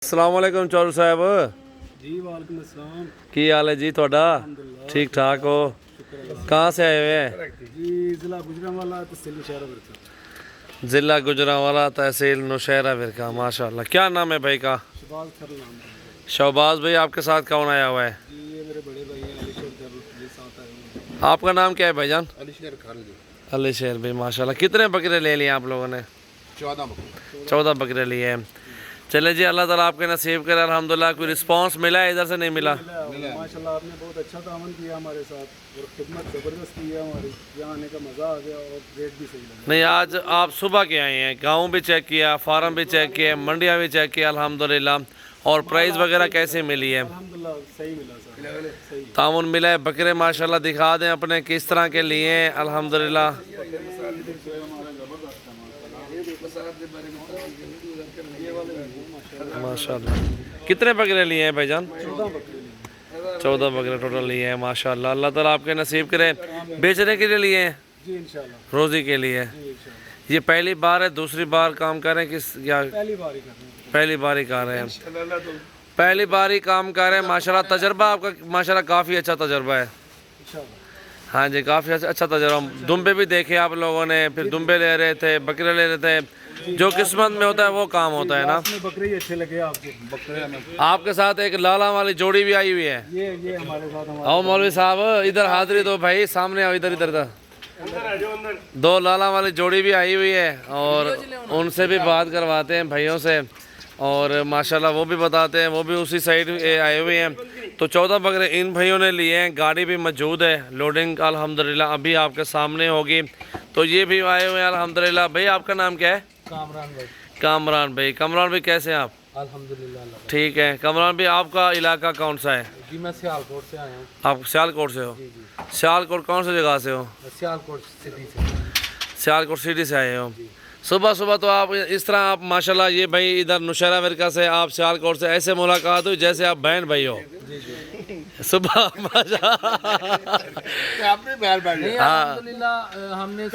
अस्सलाम वालेकुम चौधरी साहब जी वालेकुम अस्सलाम। की हाल है जी थोड़ा ठीक ठाक हो? कहाँ से आए हुए हैं? जी जिला गुजरांवाला तहसील नौशहरा विरका। ज़िला गुजरांवाला तहसील नौशहरा विरका। माशाल्लाह। क्या नाम है भाई का? शहबाज खर नाम है। शहबाज भाई आपके साथ कौन आया हुआ है? जी ये मेरे बड़े भाई हैं अलीशेर खर ये साथ आए हुए हैं। आपका नाम क्या है भाईजान? अलीशेर खर जी। अली शेर भाई माशाल्लाह। कितने बकरे ले लिए आप लोगों ने? 14 बकरे लिए हैं। चले जी अल्लाह ताला आपके नसीब करे। अल्हम्दुलिल्लाह। कोई रिस्पांस मिला है इधर से? नहीं मिला? माशाल्लाह आपने बहुत अच्छा तावन किया हमारे साथ और खिदमत ज़बरदस्त की है हमारी। यहाँ आने का मज़ा आ गया और रेट भी सही लगा। नहीं आज आप सुबह के आए हैं, गाँव भी चेक किया, फार्म भी चेक किया, मंडियाँ भी चेक किया अल्हम्दुलिल्लाह। और प्राइस वगैरह कैसे मिली है? अल्हम्दुलिल्लाह सही मिला सर सही। तामुन मिला है। बकरे माशाल्लाह दिखा दें अपने किस तरह के लिए हैं अल्हम्दुलिल्लाह। माशाल्लाह। कितने बकरे लिए हैं भाईजान? 14 बकरे टोटल लिए हैं माशाल्लाह। अल्लाह ताला आपके नसीब करे। बेचने के लिए लिए हैं? जी इंशाल्लाह रोज़ी के लिए? जी इंशाल्लाह। ये पहली बार है दूसरी बार काम कर रहे हैं किस या पहली बार ही कर रहे हैं। पहली बार ही कर रहे हैं? पहली बार ही काम कर रहे हैं माशाल्लाह। तजर्बा आपका माशाल्लाह काफ़ी अच्छा तजर्बा है। इंशाल्लाह। हाँ जी काफ़ी अच्छा तजर्बा। दुम्बे भी देखे आप लोगों ने, फिर दुम्बे ले रहे थे, बकरे ले रहे थे। जो किस्मत में होता है वो काम होता है ना। इसमें बकरे ही अच्छे लगे आपको बकरे में। आपके साथ एक लाला वाली जोड़ी भी आई हुई है। ये हमारे साथ आओ मौलवी साहब इधर हाजिरी दो भाई, सामने आओ इधर इधर इधर। दो लाला वाली जोड़ी भी आई हुई है और उनसे भी बात करवाते हैं भाइयों से। और माशाल्लाह वो भी बताते हैं, वो भी उसी साइड आए हुए हैं। तो 14 बकरे इन भाइयों ने लिए हैं। गाड़ी भी मौजूद है, लोडिंग अल्हम्दुलिल्लाह अभी आपके सामने होगी। तो ये भी आए हुए हैं अल्हम्दुलिल्लाह। भाई आपका नाम क्या है? कामरान भाई। कामरान भाई। कामरान भाई कैसे हैं आप? अल्हम्दुलिल्लाह अल्लाह। ठीक है कामरान भाई। आपका इलाका कौन सा है? जी मैं सियालकोट से आया हूँ। आप सियालकोट से हो? जी जी सियालकोट कौन सी जगह से हो? सियालकोट सिटी से। सियालकोट सिटी से आए हो? सुबह सुबह तो आप इस तरह आप माशाल्लाह ये भाई इधर नौशहरा विरका से आप सियालकोट से ऐसे मुलाकात हुई जैसे आप बहन भाई हो। जी जी सुबह अल्हम्दुलिल्लाह हमने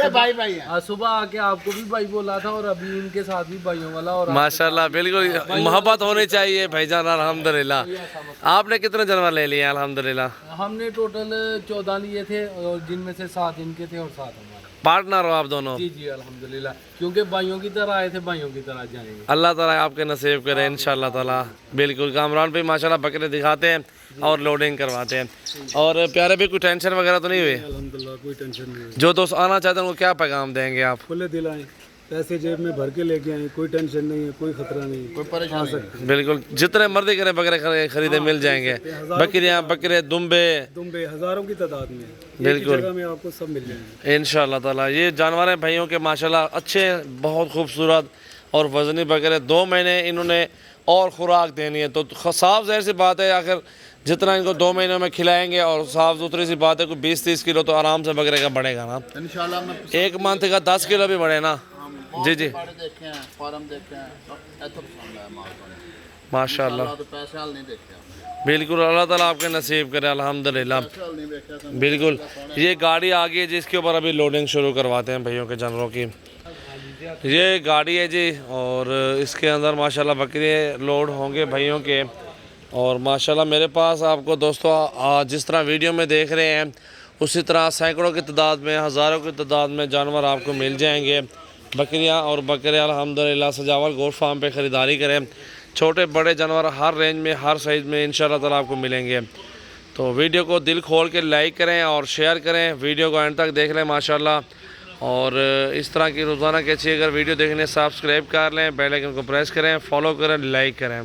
सुबह आके आपको भी भाई बोला था और अभी इनके साथ भी भाइयों वाला और माशाल्लाह बिल्कुल मोहब्बत होनी चाहिए भाईजान अल्हम्दुलिल्लाह। आपने कितने जानवर ले लिए अल्हम्दुलिल्लाह? हमने टोटल 14 लिए थे और जिनमें से 7 इनके थे और 7 हमारे। पार्टनर हो आप दोनों? जी जी अल्हम्दुलिल्लाह क्योंकि भाइयों की तरह आए थे भाइयों की तरह जाएंगे। अल्लाह ताला आपके नसीब करे इंशाल्लाह ताला। बिल्कुल कामरान भी माशाल्लाह बकरे दिखाते हैं और लोडिंग करवाते हैं। और प्यारे भी कोई टेंशन वगैरह तो नहीं हुई? अल्हम्दुलिल्लाह कोई टेंशन नहीं है। जो दोस्त आना चाहते हैं उनको क्या पैगाम देंगे आप? खुले दिल आए, पैसे जेब में भर के लेके आए, कोई टेंशन नहीं है, कोई खतरा नहीं, कोई परेशानी नहीं। बिल्कुल जितने मर्जी करें बकरे खरीदे मिल जाएंगे। बकरियां बकरे दुम्बे हज़ारों की तादाद में बिल्कुल जगह में आपको सब मिल जाएंगे इंशाल्लाह ताला। ये जानवर हैं भाइयों के माशाल्लाह अच्छे, बहुत खूबसूरत और वज़नी बकरे। 2 महीने इन्होंने और खुराक देनी है तो साफ ज़ाहिर सी बात है आखिर जितना इनको 2 महीनों में खिलाएंगे और साफ सुथरी सी बात है कोई 20-30 किलो तो आराम से बकरे का बढ़ेगा ना। इंशाल्लाह। एक मंथ का 10 किलो भी बढ़े ना। जी जी माशाल्लाह बिल्कुल। अल्लाह ताला आपके नसीब करे अल्हम्दुलिल्लाह। बिल्कुल ये गाड़ी आ गई है जिसके ऊपर अभी लोडिंग शुरू करवाते हैं भाइयों के जानवरों की। ये गाड़ी है जी और इसके अंदर माशाल्लाह बकरे लोड होंगे भाइयों के। और माशाल्लाह मेरे पास आपको दोस्तों जिस तरह वीडियो में देख रहे हैं उसी तरह सैकड़ों की तादाद में, हज़ारों की तादाद में जानवर आपको मिल जाएंगे। बकरियां और बकरे अल्हम्दुलिल्लाह सजावल गोट फार्म पे ख़रीदारी करें। छोटे बड़े जानवर हर रेंज में हर साइज़ में इंशाल्लाह ताला आपको मिलेंगे। तो वीडियो को दिल खोल के लाइक करें और शेयर करें। वीडियो को एंड तक देख लें माशाल्लाह। और इस तरह की रोज़ाना की अच्छी अगर वीडियो देखने सब्सक्राइब कर लें, बेल आइकन को प्रेस करें, फॉलो करें, लाइक करें।